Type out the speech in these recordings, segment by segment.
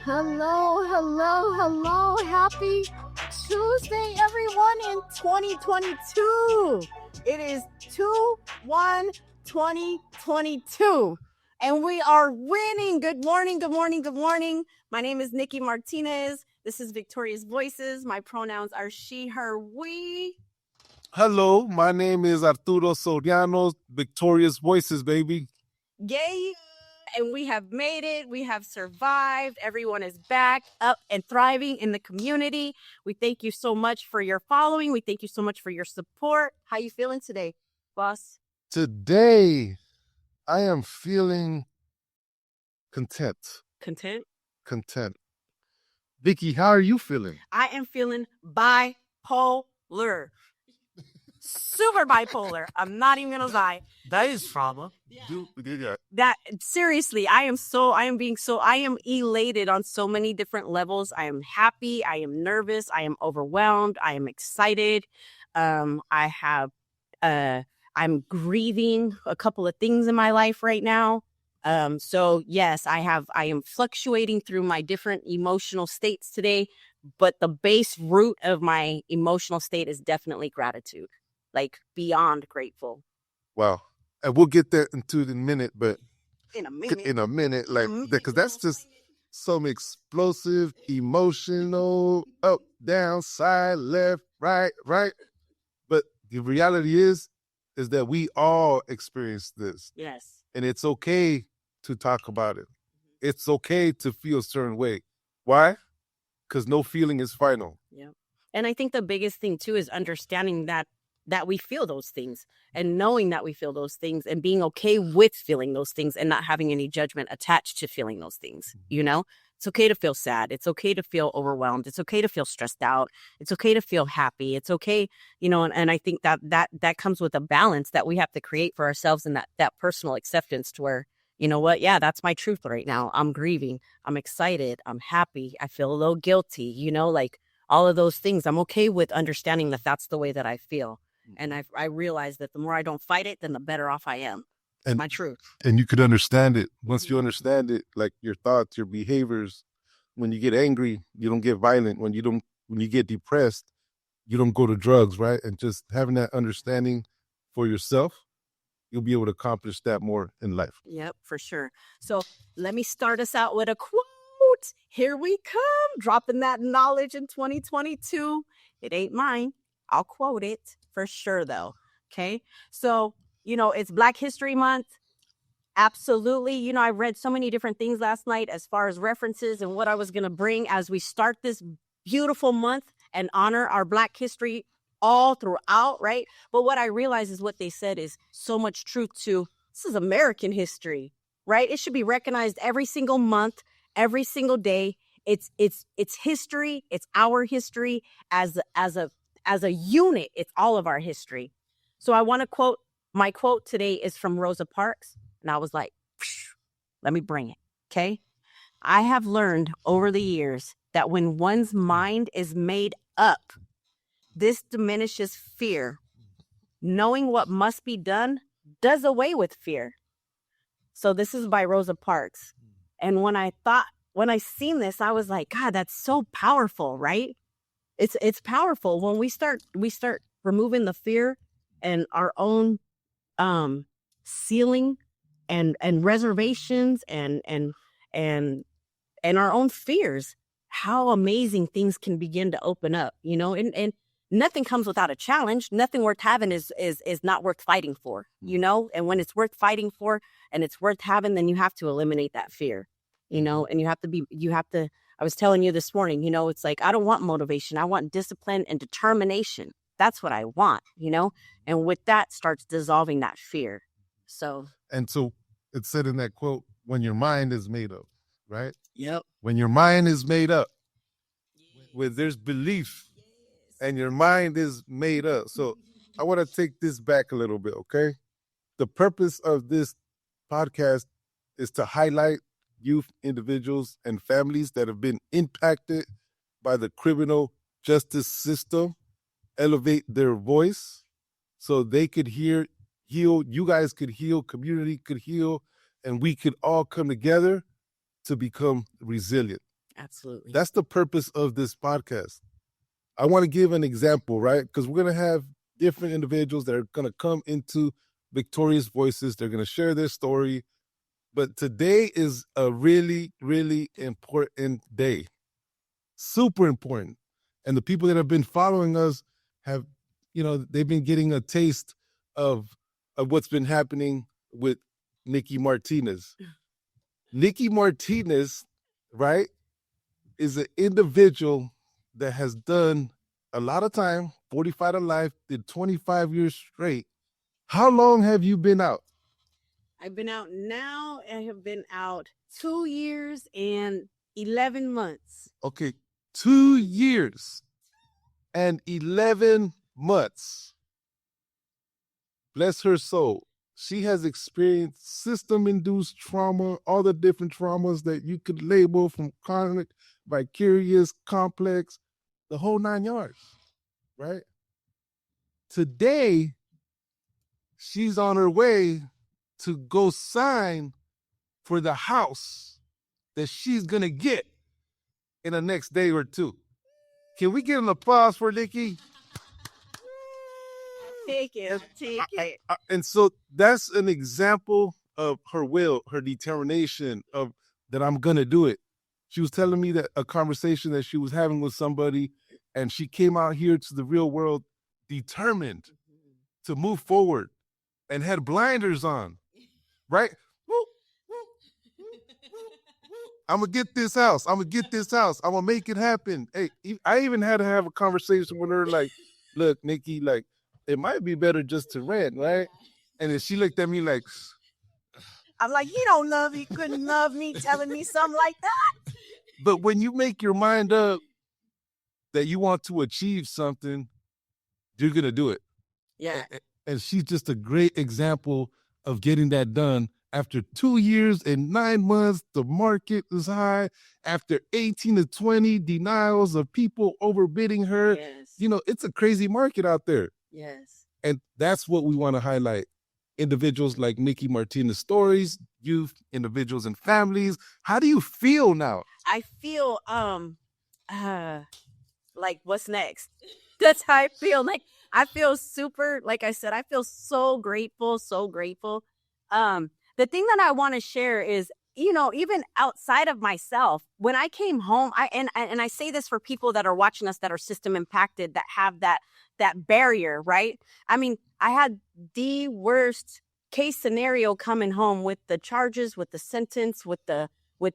Hello, hello, hello. Happy Tuesday, everyone, in 2022. It is 2/1/2022, and we are winning. Good morning, good morning, good morning. My name is Niki Martinez. This is Victoria's Voices. My pronouns are she, her, we. Hello, my name is Arturo Soriano, Victorious Voices, baby. Yay! And we have made it. We have survived. Everyone is back, up, and thriving in the community. We thank you so much for your following. We thank you so much for your support. How you feeling today, boss? Today, I am feeling content. Content? Content. Vicky, how are you feeling? I am feeling bipolar. Super bipolar. I'm not even gonna lie. That is trauma. That seriously, I am elated on so many different levels. I am happy, I am nervous, I am overwhelmed, I am excited. I'm grieving a couple of things in my life right now. So yes, I am fluctuating through my different emotional states today, but the base root of my emotional state is definitely gratitude. Like beyond grateful. Wow. And we'll get there into a minute, but In a minute. like, because that's just some explosive, emotional, up, down, side, left, right. But the reality is that we all experience this. Yes. And it's okay to talk about it. It's okay to feel a certain way. Why? Because no feeling is final. Yeah. And I think the biggest thing too is understanding that we feel those things and knowing that we feel those things and being okay with feeling those things and not having any judgment attached to feeling those things. You know, it's okay to feel sad. It's okay to feel overwhelmed. It's okay to feel stressed out. It's okay to feel happy. It's okay, you know, and I think that comes with a balance that we have to create for ourselves, and that personal acceptance to where, you know what, yeah, that's my truth right now. I'm grieving. I'm excited. I'm happy. I feel a little guilty, you know, like all of those things. I'm okay with understanding that that's the way that I feel. And I realize that the more I don't fight it, then the better off I am. It's my truth. And you could understand it. Once you understand it, like your thoughts, your behaviors, when you get angry, you don't get violent. When you get depressed, you don't go to drugs, right? And just having that understanding for yourself, you'll be able to accomplish that more in life. Yep, for sure. So let me start us out with a quote. Here we come, dropping that knowledge in 2022. It ain't mine. I'll quote it for sure, though. Okay. So, you know, it's Black History Month. Absolutely. You know, I read so many different things last night as far as references and what I was going to bring as we start this beautiful month and honor our Black history all throughout, right? But what I realize is what they said is so much truth to this is American history, right? It should be recognized every single month, every single day. It's history. It's our history as a unit. It's all of our history. So I want to quote, my quote today is from Rosa Parks. And I was like, let me bring it. Okay. I have learned over the years that when one's mind is made up, this diminishes fear. Knowing what must be done does away with fear. So this is by Rosa Parks. And when I seen this, I was like, God, that's so powerful, right? It's powerful when we start removing the fear and our own ceiling and reservations and our own fears. How amazing things can begin to open up, you know, and nothing comes without a challenge. Nothing worth having is not worth fighting for, you know, and when it's worth fighting for and it's worth having, then you have to eliminate that fear, you know, and you have to, I was telling you this morning, you know, it's like, I don't want motivation. I want discipline and determination. That's what I want, you know, and with that starts dissolving that fear. So it said in that quote, when your mind is made up, right? Yep. When your mind is made up, when there's belief and your mind is made up. So I want to take this back a little bit, okay? The purpose of this podcast is to highlight youth, individuals, and families that have been impacted by the criminal justice system, elevate their voice so they could heal, you guys could heal, community could heal, and we could all come together to become resilient. Absolutely. That's the purpose of this podcast. I want to give an example, right? Because we're going to have different individuals that are going to come into Victorious Voices. They're going to share their story. But today is a really, really important day. Super important. And the people that have been following us have, they've been getting a taste of what's been happening with Niki Martinez. Niki Martinez, right, is an individual that has done a lot of time, 45 to life, did 25 years straight. How long have you been out? I've been out now. I have been out 2 years and 11 months. Okay, 2 years and 11 months. Bless her soul. She has experienced system-induced trauma, all the different traumas that you could label, from chronic, vicarious, complex, the whole 9 yards, right? Today, she's on her way to go sign for the house that she's going to get in the next day or two. Can we get an applause for Niki? Take it. And so that's an example of her will, her determination of that I'm going to do it. She was telling me that a conversation that she was having with somebody, and she came out here to the real world determined to move forward and had blinders on, right? I'm going to get this house. I'm going to get this house. I'm going to make it happen. Hey, I even had to have a conversation with her like, look, Niki, like, it might be better just to rent, right? And then she looked at me like, I'm like, he don't love me, couldn't love me, telling me something like that. But when you make your mind up that you want to achieve something, you're going to do it. Yeah. And she's just a great example of getting that done. After 2 years and 9 months, the market is high. After 18 to 20 denials of people overbidding her, Yes. It's a crazy market out there. Yes. And that's what we want to highlight. Individuals like Niki Martinez stories, youth, individuals and families. How do you feel now? I feel like, what's next? That's how I feel. Like, I feel super, like I said, I feel so grateful, so grateful. The thing that I want to share is, even outside of myself, when I came home, and I say this for people that are watching us that are system impacted, that have that barrier, right? I mean, I had the worst case scenario coming home with the charges, with the sentence, with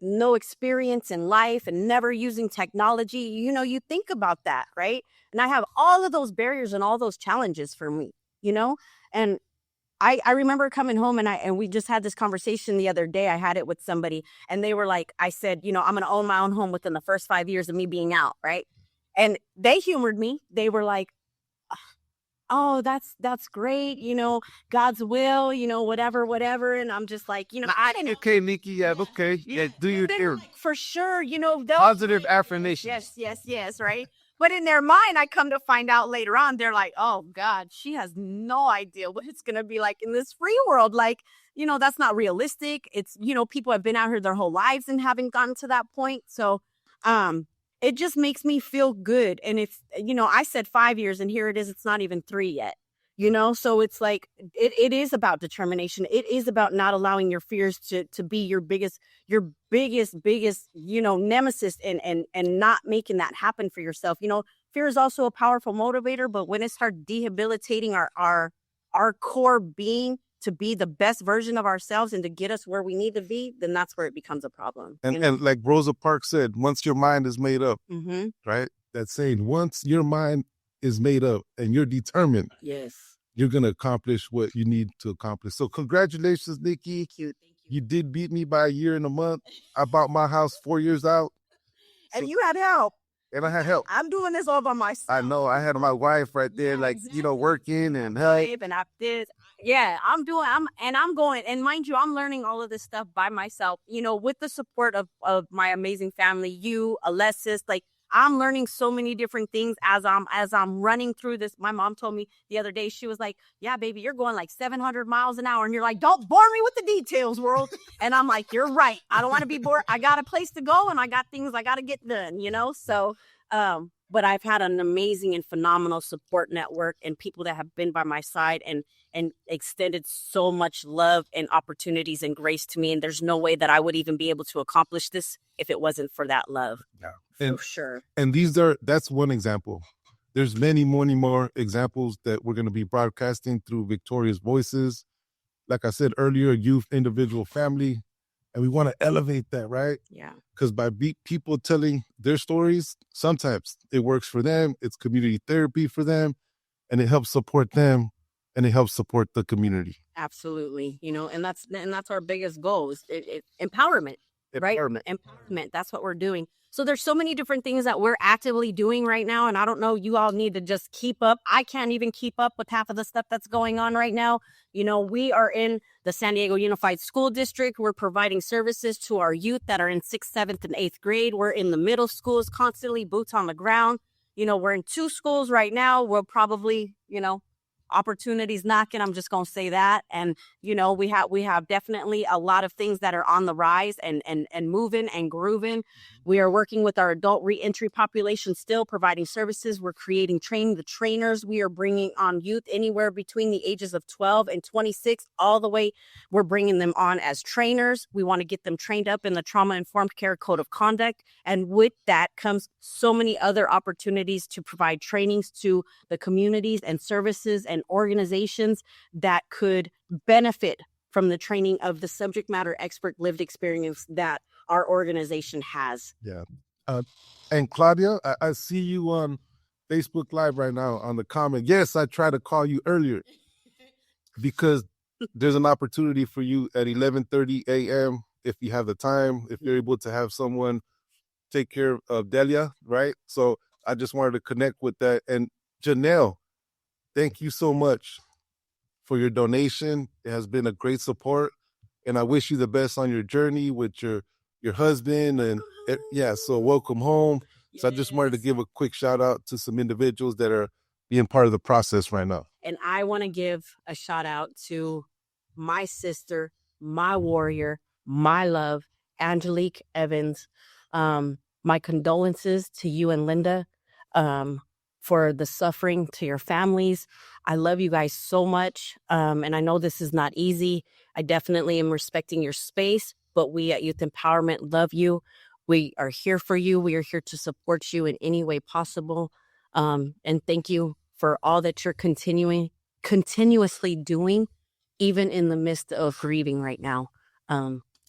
no experience in life and never using technology. You think about that, right? And I have all of those barriers and all those challenges for me, and I remember coming home and we just had this conversation the other day. I had it with somebody and they were like, I said, I'm going to own my own home within the first 5 years of me being out. Right. And they humored me. They were like, oh, that's great. God's will, whatever. And I'm just like, I didn't. Okay, Niki, yeah, okay. Yeah, do your thing. Like, for sure, Positive affirmations. Yes, right. But in their mind, I come to find out later on, they're like, oh God, she has no idea what it's going to be like in this free world. Like, that's not realistic. It's, people have been out here their whole lives and haven't gotten to that point. So, it just makes me feel good. And it's, I said 5 years and here it is. It's not even 3 yet, so it's like, it is about determination. It is about not allowing your fears to be your biggest, nemesis and not making that happen for yourself. Fear is also a powerful motivator, but when it starts debilitating our core being to be the best version of ourselves and to get us where we need to be, then that's where it becomes a problem. And like Rosa Parks said, once your mind is made up, right? That saying, once your mind is made up and you're determined, yes, you're going to accomplish what you need to accomplish. So congratulations, Niki. Thank you. You did beat me by a year and a month. I bought my house 4 years out. And you had help. And I had help. I'm doing this all by myself. I know. I had my wife right there, Yeah, like, exactly. working and help. And I did. Yeah, I'm going. And mind you, I'm learning all of this stuff by myself, with the support of my amazing family, you, Alexis. Like, I'm learning so many different things as I'm running through this. My mom told me the other day, she was like, yeah, baby, you're going like 700 miles an hour. And you're like, don't bore me with the details, world. And I'm like, you're right. I don't want to be bored. I got a place to go and I got things I got to get done, you know? So, but I've had an amazing and phenomenal support network and people that have been by my side and extended so much love and opportunities and grace to me. And there's no way that I would even be able to accomplish this if it wasn't for that love. Yeah. For sure. And that's one example. There's many more examples that we're going to be broadcasting through Victoria's Voices. Like I said earlier, youth, individual, family. And we want to elevate that, right? Yeah. Because by people telling their stories, sometimes it works for them. It's community therapy for them. And it helps support them. And it helps support the community. Absolutely. You know, and that's our biggest goal is empowerment, right? Empowerment. That's what we're doing. So there's so many different things that we're actively doing right now. And I don't know, you all need to just keep up. I can't even keep up with half of the stuff that's going on right now. You know, we are in the San Diego Unified School District. We're providing services to our youth that are in 6th, 7th, and 8th grade. We're in the middle schools constantly, boots on the ground. You know, we're in 2 schools right now. We'll probably, you know, opportunities knocking. I'm just going to say that. And, you know, we have definitely a lot of things that are on the rise and moving and grooving. We are working with our adult reentry population, still providing services. We're creating training the trainers. We are bringing on youth anywhere between the ages of 12 and 26, all the way. We're bringing them on as trainers. We want to get them trained up in the trauma-informed care code of conduct. And with that comes so many other opportunities to provide trainings to the communities and services and organizations that could benefit from the training of the subject matter expert lived experience that our organization has. Yeah. And Claudia, I see you on Facebook Live right now on the comment. Yes, I tried to call you earlier because there's an opportunity for you at 11:30 a.m. if you have the time, if you're able to have someone take care of Delia, right? So I just wanted to connect with that. And Janelle, thank you so much for your donation. It has been a great support. And I wish you the best on your journey with your husband. And so welcome home. Yes. So I just wanted to give a quick shout out to some individuals that are being part of the process right now. And I want to give a shout out to my sister, my warrior, my love, Angelique Evans. My condolences to you and Linda for the suffering to your families. I love you guys so much. And I know this is not easy. I definitely am respecting your space, but we at Youth Empowerment love you. We are here for you. We are here to support you in any way possible. And thank you for all that you're continuously doing, even in the midst of grieving right now.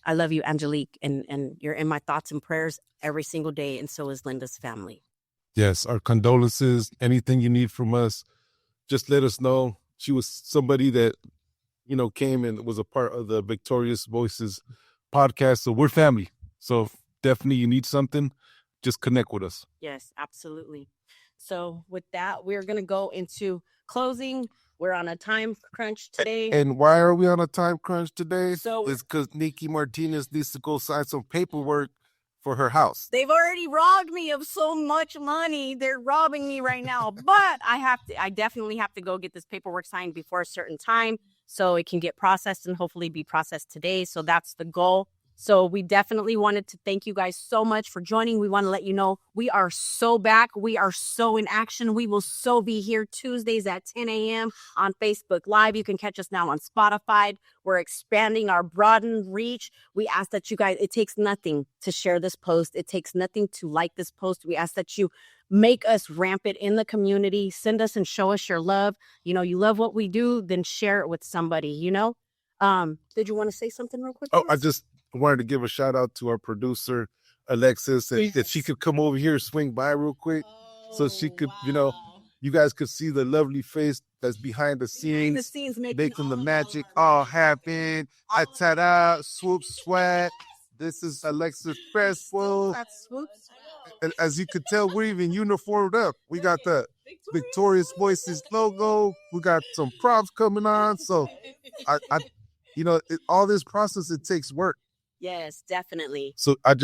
I love you, Angelique, and you're in my thoughts and prayers every single day, and so is Linda's family. Yes, our condolences. Anything you need from us, just let us know. She was somebody that, you know, came and was a part of the Victorious Voices podcast. So we're family. So definitely you need something, just connect with us. Yes, absolutely. So with that, we're going to go into closing. We're on a time crunch today. And why are we on a time crunch today? So it's because Niki Martinez needs to go sign some paperwork for her house. They've already robbed me of so much money. They're robbing me right now. But I definitely have to go get this paperwork signed before a certain time so it can get processed and hopefully be processed today. So that's the goal. So we definitely wanted to thank you guys so much for joining. We want to let you know we are so back. We are so in action. We will so be here Tuesdays at 10 a.m. on Facebook Live. You can catch us now on Spotify. We're expanding our broadened reach. We ask that you guys, it takes nothing to share this post. It takes nothing to like this post. We ask that you make us rampant in the community. Send us and show us your love. You know, you love what we do, then share it with somebody, you know? Did you want to say something real quick? Oh, I just wanted to give a shout out to our producer, Alexis, if she could come over here, swing by real quick, so she could, you know, you guys could see the lovely face that's behind the scenes making the magic all happen. Ta-da, swoop, swag. This is Alexis Crespo. And as you could tell, we're even uniformed up. We got the Victorious Voices logo. We got some props coming on. So, you know, all this process, it takes work. Yes, definitely. So I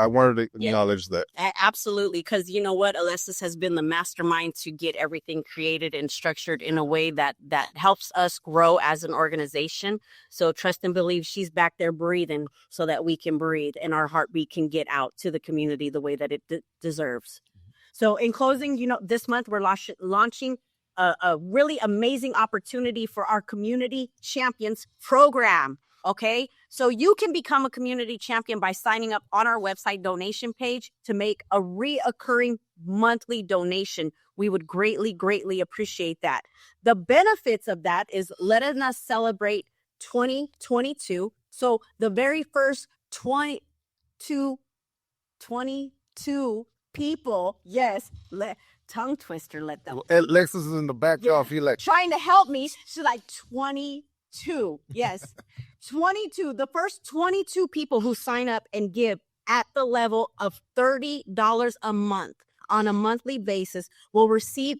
wanted to acknowledge that. Absolutely. Because you know what? Alessis has been the mastermind to get everything created and structured in a way that helps us grow as an organization. So trust and believe she's back there breathing so that we can breathe and our heartbeat can get out to the community the way that it deserves. So in closing, this month we're launching a really amazing opportunity for our Community Champions program. Okay, so you can become a community champion by signing up on our website donation page to make a reoccurring monthly donation. We would greatly, greatly appreciate that. The benefits of that is letting us celebrate 2022. So the very first 22 people, yes, tongue twister, let them. Alexis is in the back, y'all. Feel like trying to help me. She's like 22. Yes. 22. The first 22 people who sign up and give at the level of $30 a month on a monthly basis will receive.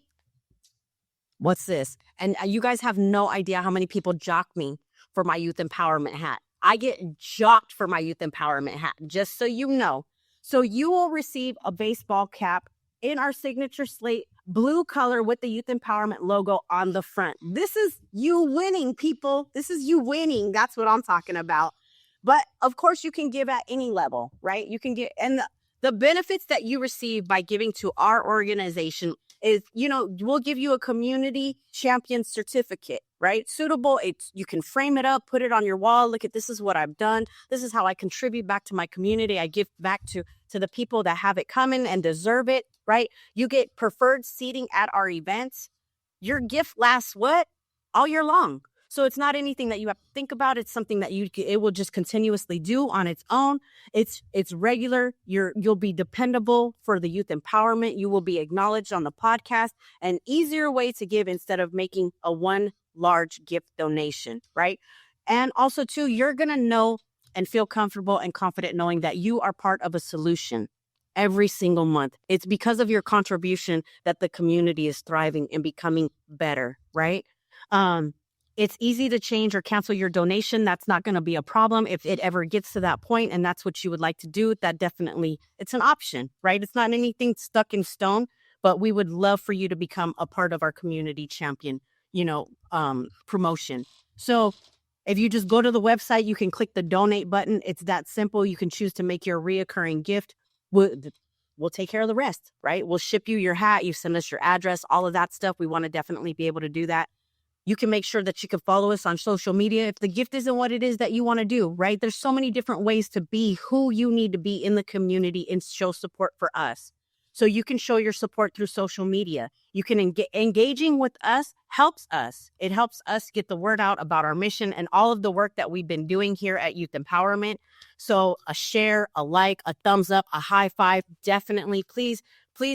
What's this? And you guys have no idea how many people jock me for my youth empowerment hat. I get jocked for my youth empowerment hat, just so you know. So you will receive a baseball cap in our signature slate, blue color with the Youth Empowerment logo on the front. This is you winning, people. This is you winning. That's what I'm talking about. But of course, you can give at any level, right? You can get, and the benefits that you receive by giving to our organization is, we'll give you a community champion certificate, right? Suitable. You can frame it up, put it on your wall. Look at, this is what I've done. This is how I contribute back to my community. I give back to the people that have it coming and deserve it, right? You get preferred seating at our events. Your gift lasts what? All year long. So it's not anything that you have to think about. It's something that it will just continuously do on its own. It's regular. You'll be dependable for the youth empowerment. You will be acknowledged on the podcast. An easier way to give instead of making a one large gift donation, right? And also too, you're going to know and feel comfortable and confident knowing that you are part of a solution every single month. It's because of your contribution that the community is thriving and becoming better, right? It's easy to change or cancel your donation. That's not going to be a problem if it ever gets to that point and that's what you would like to do. That definitely, it's an option, right? It's not anything stuck in stone, but we would love for you to become a part of our community champion, promotion. So if you just go to the website, you can click the donate button. It's that simple. You can choose to make your reoccurring gift. We'll take care of the rest, right? We'll ship you your hat. You send us your address, all of that stuff. We want to definitely be able to do that. You can make sure that you can follow us on social media if the gift isn't what it is that you want to do, right? There's so many different ways to be who you need to be in the community and show support for us. So you can show your support through social media. You can engaging with us helps us. It helps us get the word out about our mission and all of the work that we've been doing here at Youth Empowerment. So a share, a like, a thumbs up, a high five, definitely. Please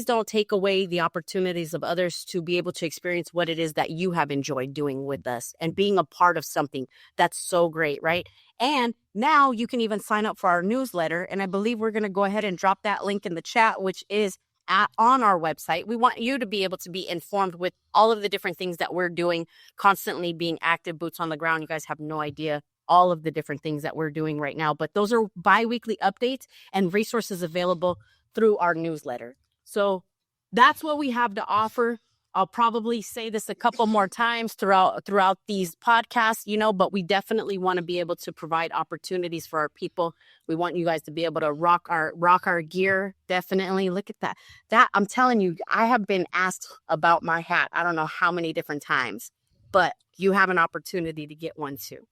don't take away the opportunities of others to be able to experience what it is that you have enjoyed doing with us and being a part of something that's so great, right? And now you can even sign up for our newsletter. And I believe we're going to go ahead and drop that link in the chat, which is on our website. We want you to be able to be informed with all of the different things that we're doing, constantly being active, boots on the ground. You guys have no idea all of the different things that we're doing right now, but those are bi-weekly updates and resources available through our newsletter. So that's what we have to offer. I'll probably say this a couple more times throughout these podcasts, but we definitely want to be able to provide opportunities for our people. We want you guys to be able to rock our gear. Definitely. Look at that. That I'm telling you, I have been asked about my hat. I don't know how many different times, but you have an opportunity to get one too.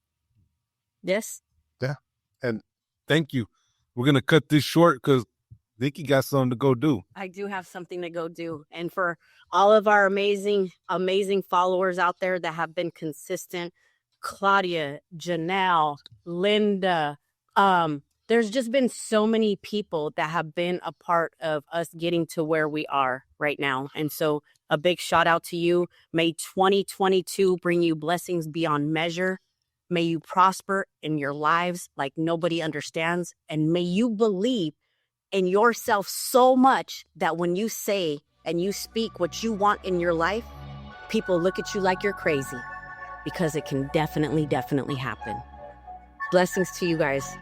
Yes. Yeah. And thank you. We're going to cut this short because Niki got something to go do. I do have something to go do. And for all of our amazing, amazing followers out there that have been consistent, Claudia, Janelle, Linda, there's just been so many people that have been a part of us getting to where we are right now. And so a big shout out to you. May 2022 bring you blessings beyond measure. May you prosper in your lives like nobody understands. And may you believe in yourself so much that when you say and you speak what you want in your life, people look at you like you're crazy, because it can definitely happen. Blessings to you guys.